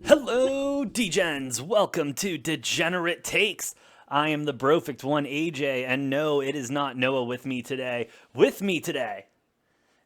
Hello, Degens! Welcome to Degenerate Takes. I am the Brofect one, AJ, and no, it is not Noah with me today. With me today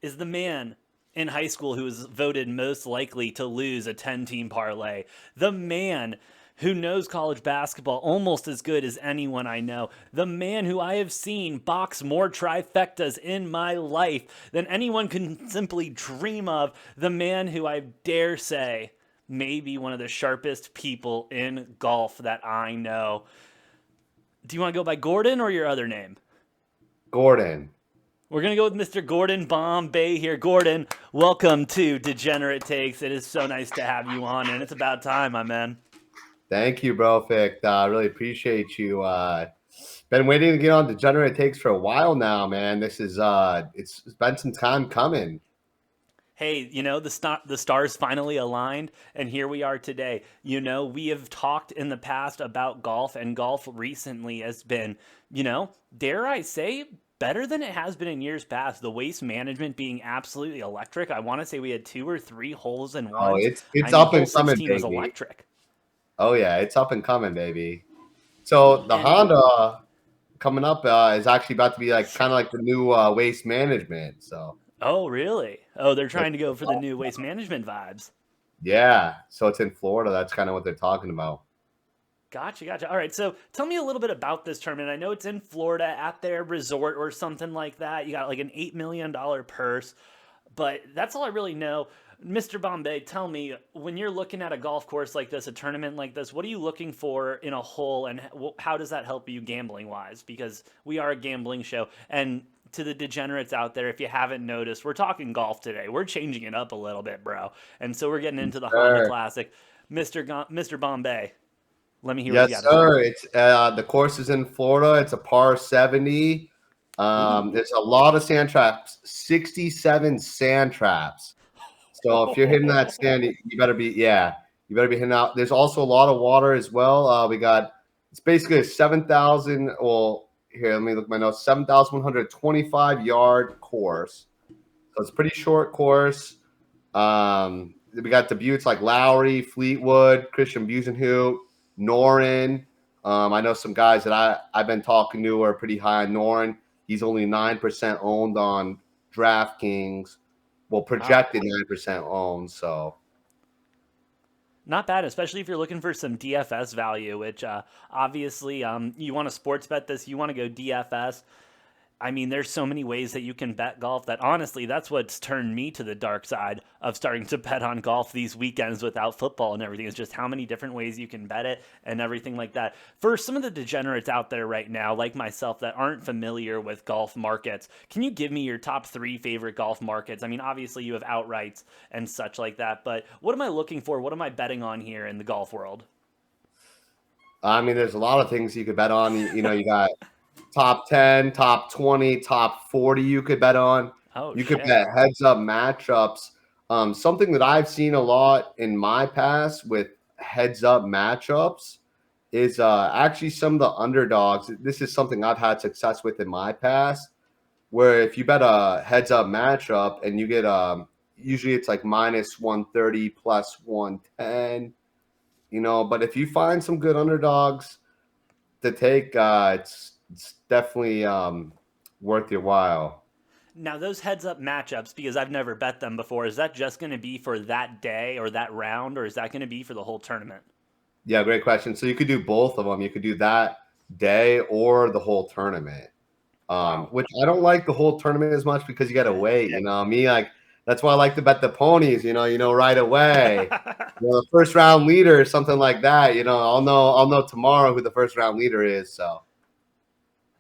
is the man in high school who was voted most likely to lose a 10-team parlay. The man who knows college basketball almost as good as anyone I know. The man who I have seen box more trifectas in my life than anyone can simply dream of. The man who I dare say may be one of the sharpest people in golf that I know. Do you want to go by Gordon or your other name? Gordon. We're going to go with Mr. Gordon Bombay here. Gordon, welcome to Degenerate Takes. It is so nice to have you on, and it's about time, my man. Thank you, bro. Fick. Really appreciate you. Been waiting to get on Degenerate Takes for a while now, man. This is it's been some time coming. Hey, the stars finally aligned, and here we are today. We have talked in the past about golf, and golf recently has been, dare I say, better than it has been in years past. The waste management being absolutely electric. I want to say we had two or three holes in Oh, ones. it's Hole up and coming, 16 was baby. electric. Oh yeah, it's up and coming, baby. So the And Honda coming up is actually about to be like kind of like the new waste management. So oh, really? Oh, they're that's trying to what go for they're the talking new waste about. management vibes. Yeah. So it's in Florida. That's kind of what they're talking about. Gotcha, gotcha. All right, so tell me a little bit about this tournament. I know it's in Florida at their resort or something like that. You got like an $8 million purse, but that's all I really know. Mr. Bombay, tell me, when you're looking at a golf course like this, a tournament like this, what are you looking for in a hole, and how does that help you gambling wise? Because we are a gambling show, and to the degenerates out there, if you haven't noticed, we're talking golf today. We're changing it up a little bit, bro, and so we're getting into the Honda Sure. Classic. Mr. Bombay, let me hear what you Yes, got to say. sir. It's the course is in Florida. It's a par 70. Ooh. There's a lot of sand traps, 67 sand traps. So if you're hitting that sand, you better be you better be hitting out. There's also a lot of water as well. We got it's basically a 7,000. Well, here let me look at my notes. 7,125 yard course. So it's a pretty short course. We got debuts like Lowry, Fleetwood, Christian Busenhoot, Norin. I know some guys that I've been talking to are pretty high on Norin. He's only 9% owned on DraftKings. Well, Wow. projected 9% owned. So Not bad, especially if you're looking for some DFS value, which obviously you want to sports bet this, you want to go DFS. I mean, there's so many ways that you can bet golf that honestly, that's what's turned me to the dark side of starting to bet on golf these weekends without football and everything. Is just how many different ways you can bet it and everything like that. For some of the degenerates out there right now, like myself, that aren't familiar with golf markets, can you give me your top three favorite golf markets? I mean, obviously you have outrights and such like that, but what am I looking for? What am I betting on here in the golf world? I mean, there's a lot of things you could bet on. You got top 10, top 20, top 40 you could bet on. Oh, You could shit. bet heads up matchups. Something that I've seen a lot in my past with heads up matchups is actually some of the underdogs. This is something I've had success with in my past, where if you bet a heads up matchup and you get usually it's like minus 130 plus 110, but if you find some good underdogs to take, it's definitely worth your while. Now, those heads up matchups, because I've never bet them before, is that just going to be for that day or that round, or is that going to be for the whole tournament? Yeah, great question. So you could do both of them. You could do that day or the whole tournament. Wow. Which I don't like the whole tournament as much because you got to wait. Me like that's why I like to bet the ponies. Right away. The first round leader or something like that. I'll know tomorrow who the first round leader is. So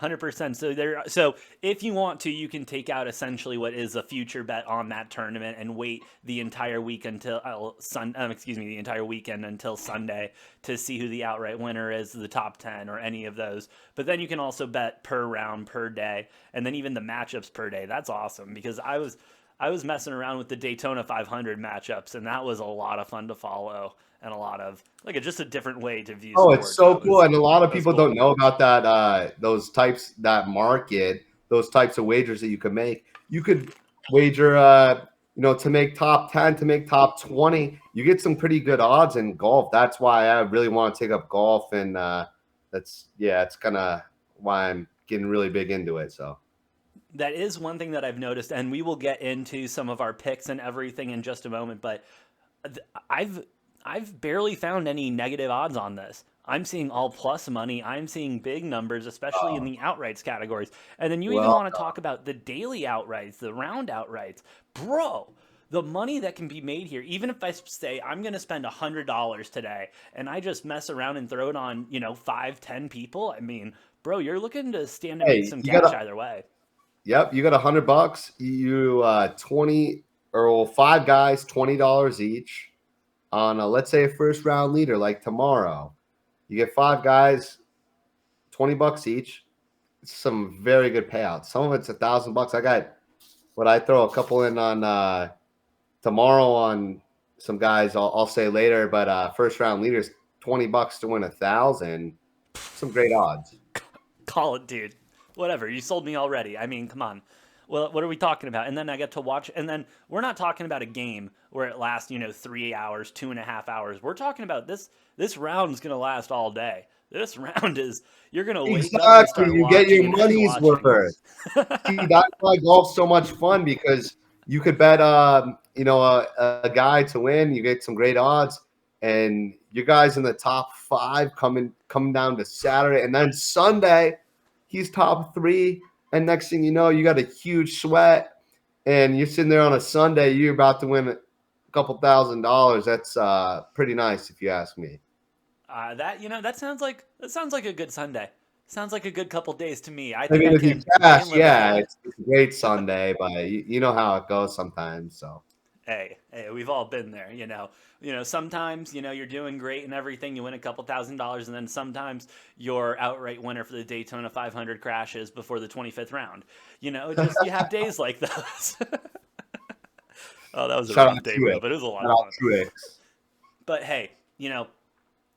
100%. So if you want to, you can take out essentially what is a future bet on that tournament and wait the entire week until the entire weekend until Sunday to see who the outright winner is, the top 10 or any of those. But then you can also bet per round, per day, and then even the matchups per day. That's awesome because I was messing around with the Daytona 500 matchups, and that was a lot of fun to follow and a lot of like just a different way to view oh, it's sports. so That cool, was and a lot of that was people cool. don't know about that. Those types of wagers that you can make. You could wager. to make top 10, to make top 20, you get some pretty good odds in golf. That's why I really want to take up golf. And it's kind of why I'm getting really big into it. So, That is one thing that I've noticed, and we will get into some of our picks and everything in just a moment. But I've I've barely found any negative odds on this. I'm seeing all plus money. I'm seeing big numbers, especially in uh, the outrights categories. And then you even well, want to talk about the daily outrights, the round outrights. Bro, the money that can be made here, even if I say I'm going to spend $100 today and I just mess around and throw it on, 5, 10 people, I mean, bro, you're looking to stand to make hey, some you got cash a either way. yep, you got $100. You 20 or well, five guys, $20 each on let's say a first round leader like tomorrow. You get five guys, $20 each. It's some very good payouts. Some of it's $1,000. I got what I throw a couple in on tomorrow on some guys. I'll say later, but first round leaders, $20 to win 1,000. Some great odds. Call it, dude. Whatever. You sold me already. I mean, come on. Well, what are we talking about? And then I get to watch, and then we're not talking about a game where it lasts, 3 hours, 2.5 hours. We're talking about this. This round is gonna last all day. This round is you're gonna wake up and Exactly. start You get watching your and heavy money's watching. worth. See, that's why golf's so much fun because you could bet, a guy to win. You get some great odds, and your guys in the top five coming down to Saturday, and then Sunday, he's top three, and next thing you know, you got a huge sweat, and you're sitting there on a Sunday. You're about to win a couple $1,000. That's pretty nice, if you ask me. That sounds like a good Sunday. Sounds like a good couple days to me. I I think mean, I if you can I cash, can live with yeah, that. it's a great Sunday, but you know how it goes sometimes. So. Hey, we've all been there. Sometimes, you're doing great and everything. You win a couple $1,000s, and then sometimes your outright winner for the Daytona 500 crashes before the 25th round. Just you have days like those. Oh, that was a Shout out rough day, bro, Truex. but it was a lot Shout of out fun. Truex. But hey,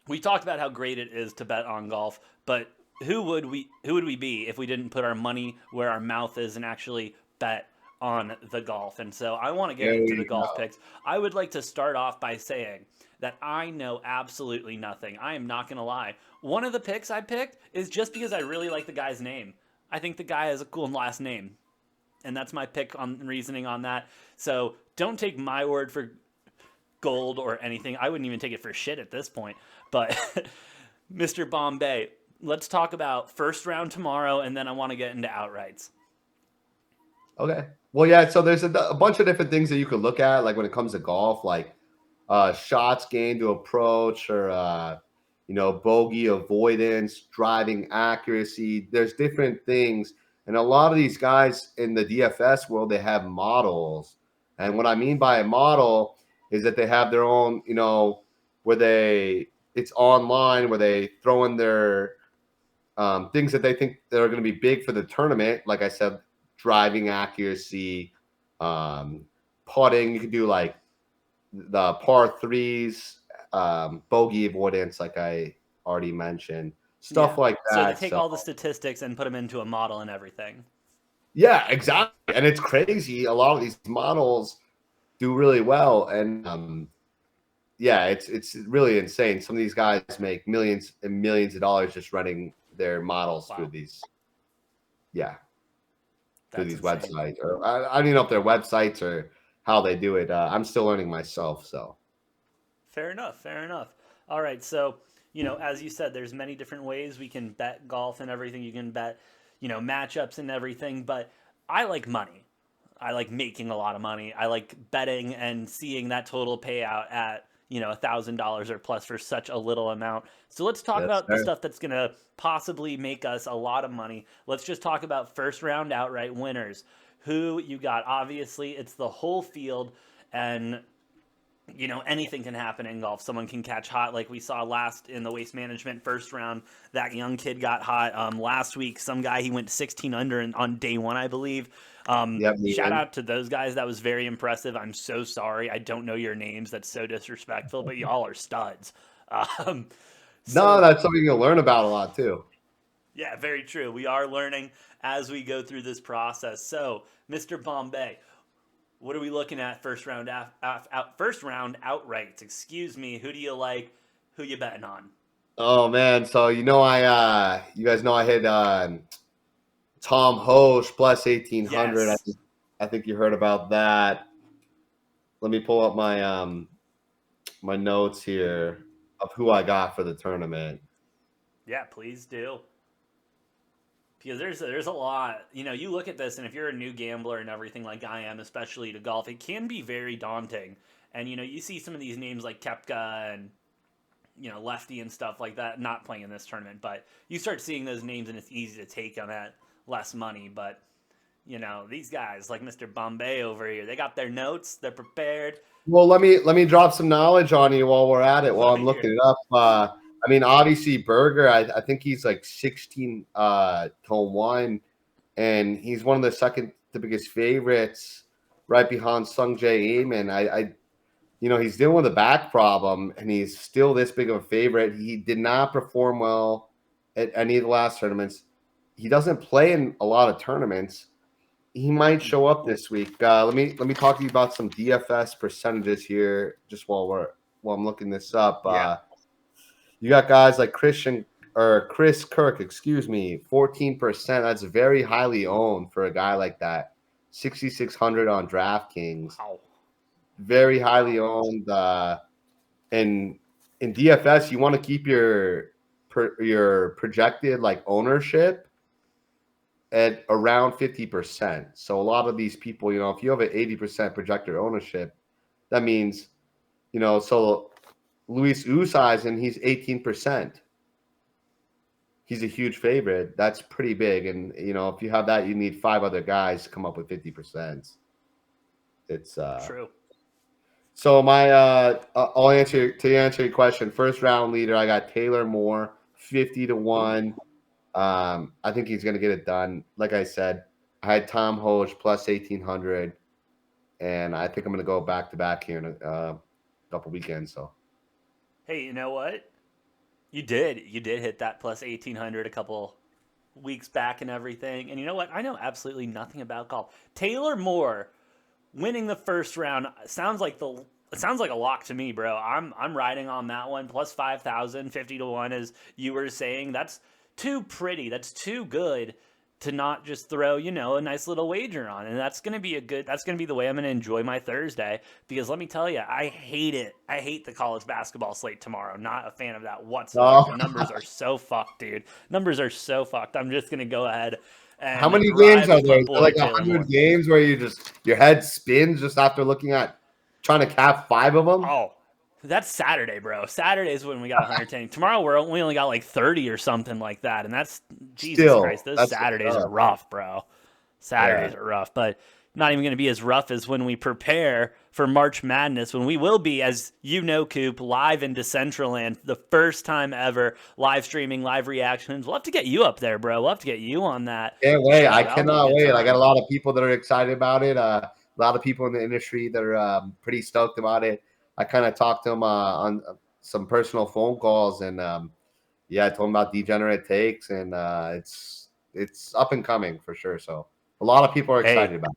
we talked about how great it is to bet on golf, but who would we be if we didn't put our money where our mouth is and actually bet on the golf? And so I want to get There into you the golf go. picks. I would like to start off by saying that I know absolutely nothing. I am not going to lie. One of the picks I picked is just because I really like the guy's name. I think the guy has a cool last name, and that's my pick on reasoning on that. So don't take my word for gold or anything. I wouldn't even take it for shit at this point. But Mr. Bombay, let's talk about first round tomorrow, and then I want to get into outrights. Okay. Well, yeah. So there's a bunch of different things that you could look at, like when it comes to golf, like shots gained to approach, or bogey avoidance, driving accuracy. There's different things, and a lot of these guys in the DFS world, they have models. And what I mean by a model is that they have their own, where it's online, where they throw in their things that they think that are going to be big for the tournament. Like I said, driving accuracy, um, putting. You could do like the par threes, bogey avoidance, like I already mentioned, stuff Yeah. like So they that. take So all the statistics and put them into a model and everything. yeah, exactly. And it's crazy. A lot of these models do really well, and yeah, it's really insane. Some of these guys make millions and millions of dollars just running their models through Wow, these. Yeah, through that's these insane. websites, or I don't even know if they're websites or how they do it. I'm still learning myself. So Fair enough. Fair enough. All right. So, as you said, there's many different ways we can bet golf and everything. You can bet, matchups and everything. But I like money. I like making a lot of money. I like betting and seeing that total payout at, $1,000 or plus for such a little amount. So let's talk yes, about the sir. stuff that's gonna possibly make us a lot of money. Let's just talk about first round outright winners. Who you got? Obviously, it's the whole field, and anything can happen in golf. Someone can catch hot, like we saw last in the waste management first round. That young kid got hot. Last week, some guy he went 16 under on day one, I believe. Yep, Shout Neiman. out to those guys. That was very impressive. I'm so sorry. I don't know your names. That's so disrespectful, but y'all are studs. Um, No, so that's something you'll learn about a lot too. yeah, very true. We are learning as we go through this process. So, Mr. Bombay, What are we looking at first round first round outrights? Excuse me. Who do you like? Who you betting on? Oh man, so you guys know I hit Tom Hosch plus 1800. Yes. I think you heard about that. Let me pull up my notes here of who I got for the tournament. Yeah, please do. Because there's a lot. You look at this, and if you're a new gambler and everything like I am, especially to golf, it can be very daunting. And you see some of these names like Kepka and Lefty and stuff like that not playing in this tournament, but you start seeing those names, and it's easy to take on that less money. But these guys like Mr. Bombay over here, they got their notes, they're prepared. Well, let me drop some knowledge on you while we're at it. While Let I'm me hear looking it. it up. I mean, obviously Berger. I think he's like 16 to 1, and he's one of the second to biggest favorites, right behind Sung Jae Im. And he's dealing with a back problem, and he's still this big of a favorite. He did not perform well at any of the last tournaments. He doesn't play in a lot of tournaments. He might show up this week. Let me talk to you about some DFS percentages here, just while I'm looking this up. Yeah. You got guys like Chris Kirk, excuse me, 14%. That's very highly owned for a guy like that. 6,600 on DraftKings, Wow. very highly owned. And in DFS, you want to keep your projected like ownership at around 50%. So a lot of these people, if you have an 80% projected ownership, that means, so Luis Oosthuizen, he's 18%. He's a huge favorite. That's pretty big. And, if you have that, you need 5 other guys to come up with 50%. It's True. So I'll answer your question. First round leader, I got Taylor Moore, 50 to 1. I think he's gonna get it done. Like I said, I had Tom Hoge plus 1800, and I think I'm gonna go back to back here in a couple weekends. So Hey, you know what? You did hit that plus 1800 a couple weeks back and everything. And you know what? I know absolutely nothing about golf. Taylor Moore winning the first round sounds like a lock to me, bro. I'm riding on that one. Plus 5,000, 50 to 1, as you were saying. That's too pretty. That's too good to not just throw, a nice little wager on. And that's gonna be the way I'm gonna enjoy my Thursday. Because let me tell you, I hate it. I hate the college basketball slate tomorrow. Not a fan of that whatsoever. oh, The numbers are so fucked, dude. Numbers are so fucked. I'm just gonna go ahead how and many games ride are with my there? Is there boy like Taylor 100 Moore. games where your head spins just after trying to cap 5 of them? Oh, that's Saturday, bro. Saturday's when we got 110. Tomorrow we only got like 30 or something like that, and that's Jesus Still, Christ. Those that's Saturdays are rough, bro. yeah. Saturdays are rough, but not even going to be as rough as when we prepare for March Madness, when we will be, as you know, Coop, live in Decentraland, the first time ever, live streaming, live reactions. We'll have to get you up there, bro. We'll have to get you on that Can't wait. show. I That'll be a cannot good wait. I got a time. lot of people that are excited about it. A lot of people in the industry that are pretty stoked about it. I kind of talked to them on some personal phone calls, and yeah, I told them about Degenerate takes, and it's up and coming for sure. So a lot of people are Hey, excited about it.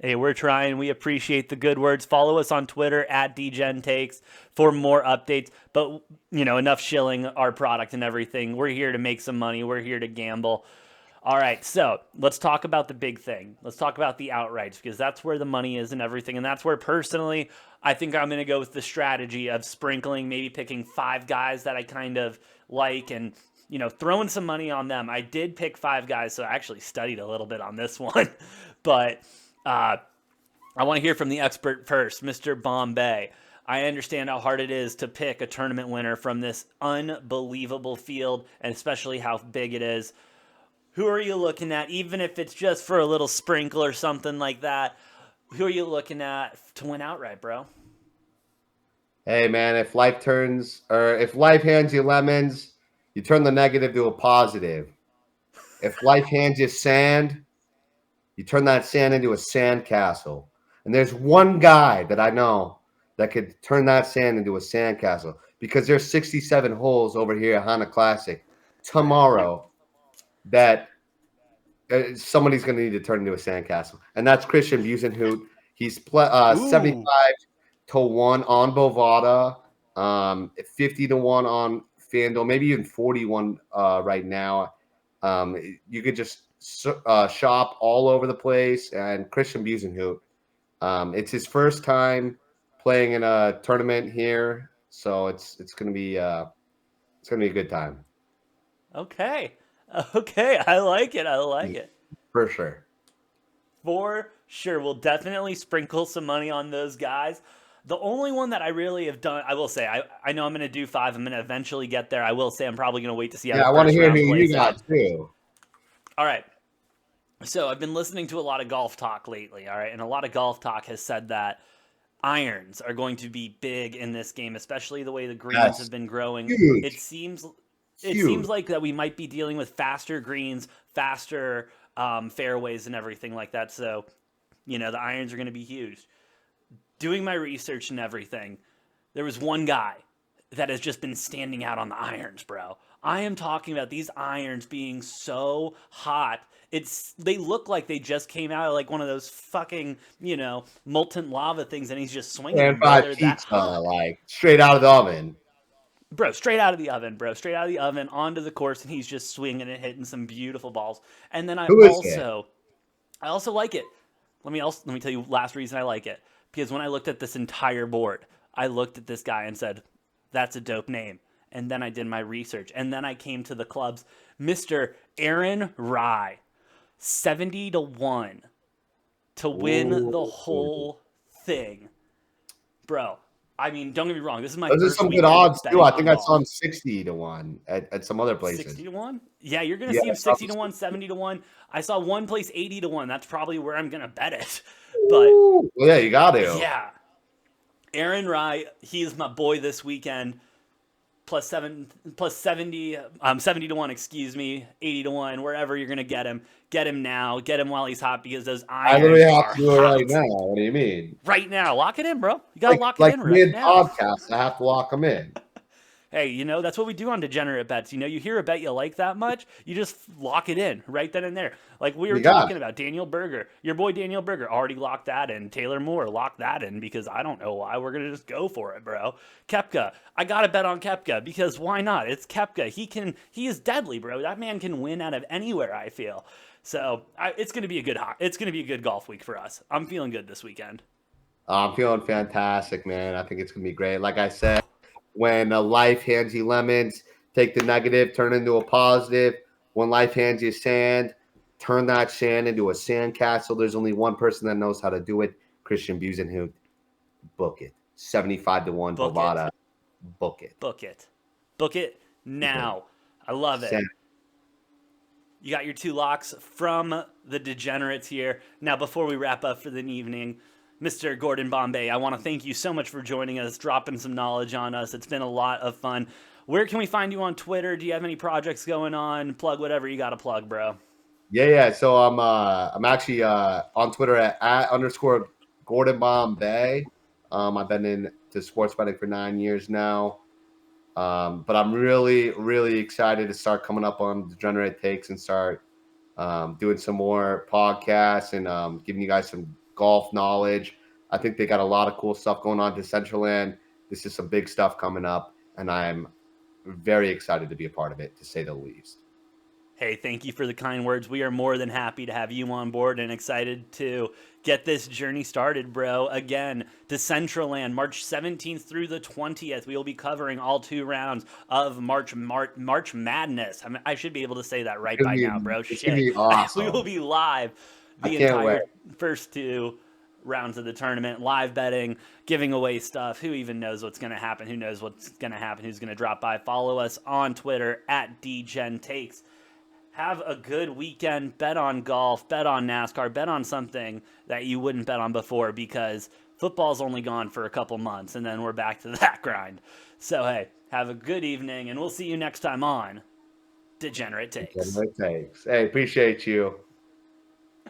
Hey, we're trying. We appreciate the good words. Follow us on Twitter at DGenTakes for more updates. But, enough shilling our product and everything. We're here to make some money. We're here to gamble. All right, so let's talk about the big thing. Let's talk about the outrights, because that's where the money is and everything. And that's where, personally, I think I'm going to go with the strategy of sprinkling, maybe picking 5 guys that I kind of like, and throwing some money on them. I did pick 5 guys, so I actually studied a little bit on this one. But uh, I want to hear from the expert first, Mr. Bombay. I understand how hard it is to pick a tournament winner from this unbelievable field, and especially how big it is. Who are you looking at, even if it's just for a little sprinkle or something like that? Who are you looking at to win outright, bro? Hey man, if life hands you lemons, you turn the negative to a positive. If life hands you sand, you turn that sand into a sand castle. And there's one guy that I know that could turn that sand into a sand castle, because there's 67 holes over here at Honda Classic tomorrow that somebody's going to need to turn into a sand castle. And that's Christian Busen, who He's Ooh. 75-1 on Bovada, 50-1 on FanDuel, maybe even 41 right now. You could just shop all over the place. And Christian Busenhoot, it's his first time playing in a tournament here, so it's gonna be a good time Okay. Okay. I like it. I like it. for sure. For sure. We'll definitely sprinkle some money on those guys. The only one that I really have done, I will say, I know I'm going to do five. I'm going to eventually get there. I will say I'm probably going to wait to see how Yeah, the I want to first hear who round you plays got out. too. All right. So I've been listening to a lot of golf talk lately. All right. And a lot of golf talk has said that irons are going to be big in this game, especially the way the greens have Yes, been growing. It huge, seems it seems huge. like that we might be dealing with faster greens, faster fairways, and everything like that. So the irons are going to be huge. Doing my research and everything, there was one guy that has just been standing out on the irons, bro. I am talking about these irons being so hot. They look like they just came out of like one of those fucking, molten lava things and he's just swinging And them, bro. fried They're that pizza, hot. like straight out of the oven. Bro, straight out of the oven, bro. Straight out of the oven onto the course and he's just swinging and hitting some beautiful balls. And then Who is it? I also like it. Let me tell you last reason I like it. Because when I looked at this entire board, I looked at this guy and said, "That's a dope name." And then I did my research, and then I came to the clubs. Mr. Aaron Rye, 70-1 to win the Ooh, whole thing, bro. I mean, don't get me wrong. This is my those are first some good weekend odds too. betting I on think I saw golf. him 60-1 at some other 60 places. to 1? Yeah, you're going to Yeah, see him I saw 60 to some 1, 60. 70 to 1. I saw one place 80 to 1. That's probably where I'm going to bet it. But Ooh, well, yeah, you got to. yeah, Aaron Rye, he is my boy this weekend. Plus 70, 70 to 1, excuse me, 80 to 1, wherever you're going to get him. Get him now. Get him while he's hot because those I literally irons have are to do it right hot. now. What do you mean? Right now. Lock it in, bro. You got to lock it Like in right mid now. podcast, I have to lock them in. Hey, that's what we do on Degenerate Bets. You hear a bet you like that much, you just lock it in right then and there. Like we were You got talking about Daniel Berger. Your boy Daniel Berger already locked that in. Taylor Moore locked that in because I don't know why. We're going to just go for it, bro. Kepka. I got to bet on Kepka because why not? It's Kepka. He is deadly, bro. That man can win out of anywhere, I feel. So, it's going to be a good golf week for us. I'm feeling good this weekend. I'm feeling fantastic, man. I think it's gonna be great. Like I said, when life hands you lemons, take the negative, turn it into a positive. When life hands you sand, turn that sand into a sandcastle. There's only one person that knows how to do it. Christian Busenhoot. Book it. 75-1 Book it. Bovada. Book it. Book it. Book it Okay. now. I love it. Sand. You got your two locks from the Degenerates here. Now, before we wrap up for the evening, Mr. Gordon Bombay, I want to thank you so much for joining us, dropping some knowledge on us. It's been a lot of fun. Where can we find you on Twitter? Do you have any projects going on? Plug whatever you got to plug, bro. Yeah. So I'm actually on Twitter at _ Gordon Bombay. I've been into sports betting for 9 years now. But I'm really, really excited to start coming up on Degenerate Takes and start doing some more podcasts and giving you guys some golf knowledge. I think they got a lot of cool stuff going on to Centraland. This is some big stuff coming up, and I'm very excited to be a part of it, to say the least. Hey, thank you for the kind words. We are more than happy to have you on board and excited to get this journey started, bro. Again, Decentraland, March 17th through the 20th. We will be covering all two rounds of March Madness. I should be able to say that right by now, bro. It's gonna Shit. be We will awesome. be live I the can't wait. entire first two rounds of the tournament, live betting, giving away stuff. Who even knows what's going to happen? Who knows what's going to happen? Who's going to drop by? Follow us on Twitter at DGenTakes. Have a good weekend. Bet on golf, bet on NASCAR, bet on something that you wouldn't bet on before because football's only gone for a couple months and then we're back to that grind. So, hey, have a good evening and we'll see you next time on Degenerate Takes. Degenerate Takes. Hey, appreciate you.